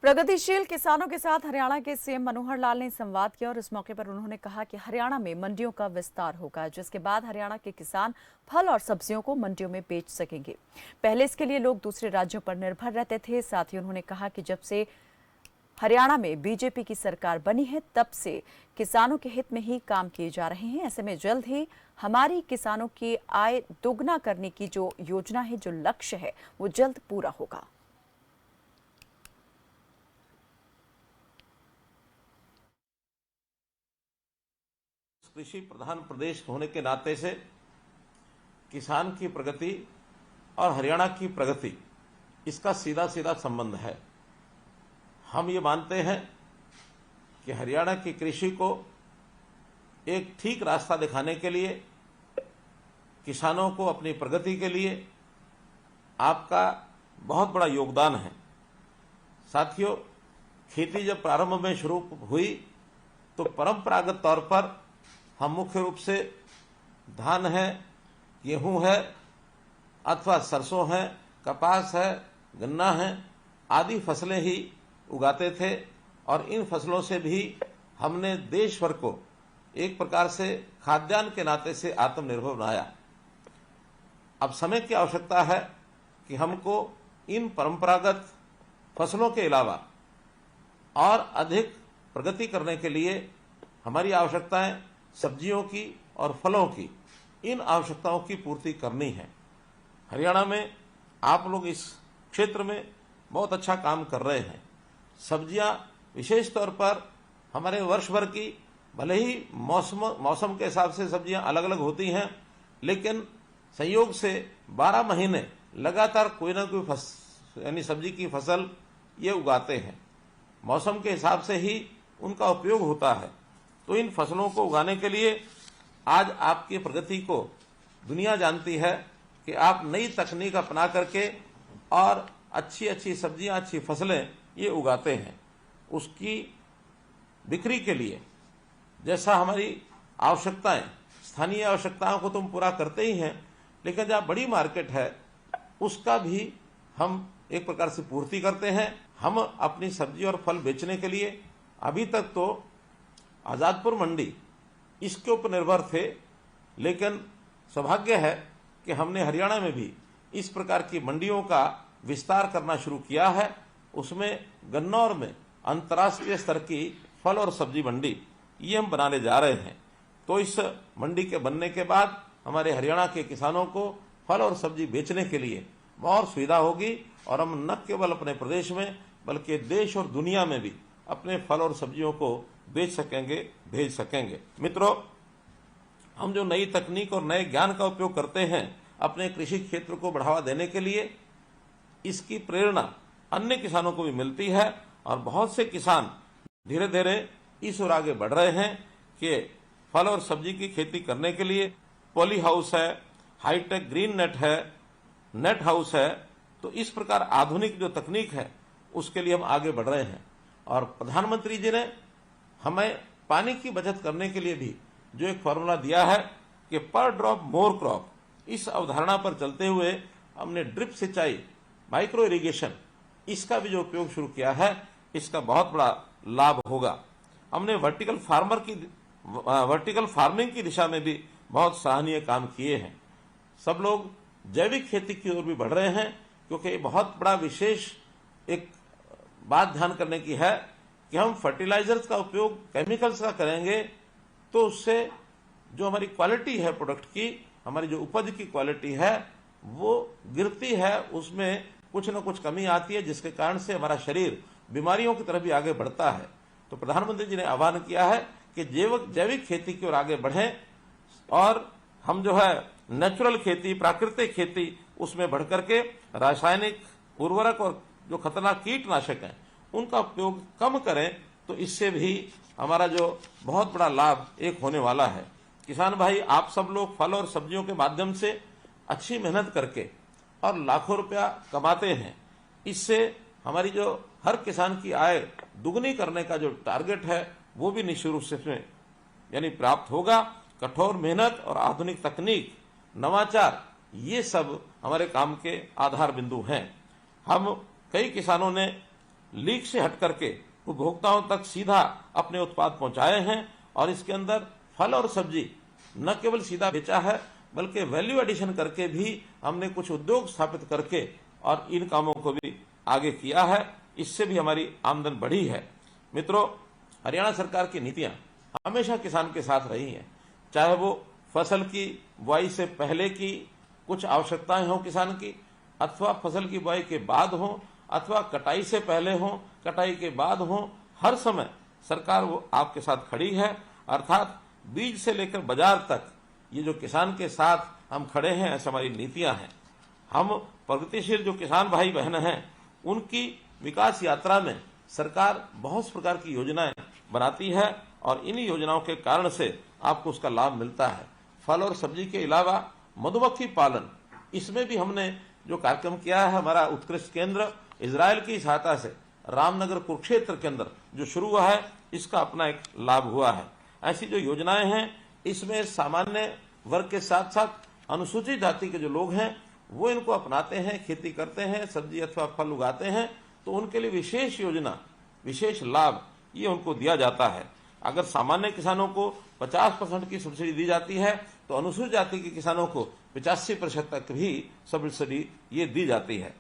प्रगतिशील किसानों के साथ हरियाणा के सीएम मनोहर लाल ने संवाद किया और इस मौके पर उन्होंने कहा कि हरियाणा में मंडियों का विस्तार होगा, जिसके बाद हरियाणा के किसान फल और सब्जियों को मंडियों में बेच सकेंगे। पहले इसके लिए लोग दूसरे राज्यों पर निर्भर रहते थे। साथ ही उन्होंने कहा कि जब से हरियाणा में बीजेपी की सरकार बनी है, तब से किसानों के हित में ही काम किए जा रहे हैं। ऐसे में जल्द ही हमारी किसानों की आय दोगुना करने की जो योजना है, जो लक्ष्य है, वो जल्द पूरा होगा। कृषि प्रधान प्रदेश होने के नाते से किसान की प्रगति और हरियाणा की प्रगति, इसका सीधा सीधा संबंध है। हम ये मानते हैं कि हरियाणा की कृषि को एक ठीक रास्ता दिखाने के लिए, किसानों को अपनी प्रगति के लिए आपका बहुत बड़ा योगदान है। साथियों, खेती जब प्रारंभ में शुरू हुई तो परंपरागत तौर पर हम मुख्य रूप से धान है, गेहूं है अथवा सरसों है, कपास है, गन्ना है आदि फसलें ही उगाते थे और इन फसलों से भी हमने देश भर को एक प्रकार से खाद्यान्न के नाते से आत्मनिर्भर बनाया। अब समय की आवश्यकता है कि हमको इन परंपरागत फसलों के अलावा और अधिक प्रगति करने के लिए हमारी आवश्यकताएं सब्जियों की और फलों की, इन आवश्यकताओं की पूर्ति करनी है। हरियाणा में आप लोग इस क्षेत्र में बहुत अच्छा काम कर रहे हैं। सब्जियां विशेष तौर पर हमारे वर्ष भर की, भले ही मौसम के हिसाब से सब्जियां अलग अलग होती हैं, लेकिन संयोग से 12 महीने लगातार कोई ना कोई यानी सब्जी की फसल ये उगाते हैं। मौसम के हिसाब से ही उनका उपयोग होता है। तो इन फसलों को उगाने के लिए आज आपकी प्रगति को दुनिया जानती है कि आप नई तकनीक अपना करके और अच्छी अच्छी सब्जियां, अच्छी फसलें ये उगाते हैं। उसकी बिक्री के लिए जैसा हमारी आवश्यकताएं, स्थानीय आवश्यकताओं को तो हम पूरा करते ही हैं, लेकिन जहाँ बड़ी मार्केट है उसका भी हम एक प्रकार से पूर्ति करते हैं। हम अपनी सब्जी और फल बेचने के लिए अभी तक तो आजादपुर मंडी इसके ऊपर निर्भर थे, लेकिन सौभाग्य है कि हमने हरियाणा में भी इस प्रकार की मंडियों का विस्तार करना शुरू किया है। उसमें गन्नौर में अंतर्राष्ट्रीय स्तर की फल और सब्जी मंडी ये हम बनाने जा रहे हैं। तो इस मंडी के बनने के बाद हमारे हरियाणा के किसानों को फल और सब्जी बेचने के लिए बहुत सुविधा होगी और हम न केवल अपने प्रदेश में बल्कि देश और दुनिया में भी अपने फल और सब्जियों को बेच सकेंगे, भेज सकेंगे। मित्रों, हम जो नई तकनीक और नए ज्ञान का उपयोग करते हैं अपने कृषि क्षेत्र को बढ़ावा देने के लिए, इसकी प्रेरणा अन्य किसानों को भी मिलती है और बहुत से किसान धीरे धीरे इस ओर आगे बढ़ रहे हैं कि फल और सब्जी की खेती करने के लिए पॉली हाउस है, हाईटेक ग्रीन नेट है, नेट हाउस है। तो इस प्रकार आधुनिक जो तकनीक है उसके लिए हम आगे बढ़ रहे हैं। और प्रधानमंत्री जी ने हमें पानी की बचत करने के लिए भी जो एक फॉर्मूला दिया है कि पर ड्रॉप मोर क्रॉप, इस अवधारणा पर चलते हुए हमने ड्रिप सिंचाई, माइक्रो इरिगेशन, इसका भी जो उपयोग शुरू किया है, इसका बहुत बड़ा लाभ होगा। हमने वर्टिकल फार्मिंग की दिशा में भी बहुत सराहनीय काम किए हैं। सब लोग जैविक खेती की ओर भी बढ़ रहे हैं, क्योंकि ये बहुत बड़ा विशेष एक बात ध्यान करने की है कि हम फर्टिलाइजर्स का उपयोग केमिकल्स का करेंगे तो उससे जो हमारी क्वालिटी है प्रोडक्ट की, हमारी जो उपज की क्वालिटी है वो गिरती है, उसमें कुछ न कुछ कमी आती है, जिसके कारण से हमारा शरीर बीमारियों की तरफ भी आगे बढ़ता है। तो प्रधानमंत्री जी ने आह्वान किया है कि जैविक खेती की ओर आगे बढ़ें और हम जो है नेचुरल खेती, प्राकृतिक खेती, उसमें बढ़ करके रासायनिक उर्वरक और जो खतरनाक कीटनाशक हैं उनका उपयोग कम करें। तो इससे भी हमारा जो बहुत बड़ा लाभ एक होने वाला है। किसान भाई, आप सब लोग फल और सब्जियों के माध्यम से अच्छी मेहनत करके और लाखों रुपया कमाते हैं। इससे हमारी जो हर किसान की आय दुगनी करने का जो टारगेट है वो भी निश्चित रूप से यानी प्राप्त होगा। कठोर मेहनत और आधुनिक तकनीक, नवाचार, ये सब हमारे काम के आधार बिंदु हैं। हम कई किसानों ने लीक से हट करके उपभोक्ताओं तक सीधा अपने उत्पाद पहुंचाए हैं और इसके अंदर फल और सब्जी न केवल सीधा बेचा है बल्कि वैल्यू एडिशन करके भी हमने कुछ उद्योग स्थापित करके और इन कामों को भी आगे किया है। इससे भी हमारी आमदन बढ़ी है। मित्रों, हरियाणा सरकार की नीतियां हमेशा किसान के साथ रही हैं, चाहे वो फसल की बुआई से पहले की कुछ आवश्यकताएं हो किसान की, अथवा फसल की बुआई के बाद हो, अथवा कटाई से पहले हो, कटाई के बाद हो, हर समय सरकार वो आपके साथ खड़ी है। अर्थात बीज से लेकर बाजार तक ये जो किसान के साथ हम खड़े हैं, ऐसी हमारी नीतियां हैं। हम प्रगतिशील जो किसान भाई बहन हैं, उनकी विकास यात्रा में सरकार बहुत प्रकार की योजनाएं बनाती है और इन योजनाओं के कारण से आपको उसका लाभ मिलता है। फल और सब्जी के अलावा मधुमक्खी पालन, इसमें भी हमने जो कार्यक्रम किया है, हमारा उत्कृष्ट केंद्र इजराइल की सहायता से रामनगर कुरुक्षेत्र के अंदर जो शुरू हुआ है, इसका अपना एक लाभ हुआ है। ऐसी जो योजनाएं हैं, इसमें सामान्य वर्ग के साथ साथ अनुसूचित जाति के जो लोग हैं वो इनको अपनाते हैं, खेती करते हैं, सब्जी अथवा फल उगाते हैं, तो उनके लिए विशेष योजना, विशेष लाभ ये उनको दिया जाता है। अगर सामान्य किसानों को 50% की सब्सिडी दी जाती है तो अनुसूचित जाति के किसानों को 85% तक भी सब्सिडी ये दी जाती है।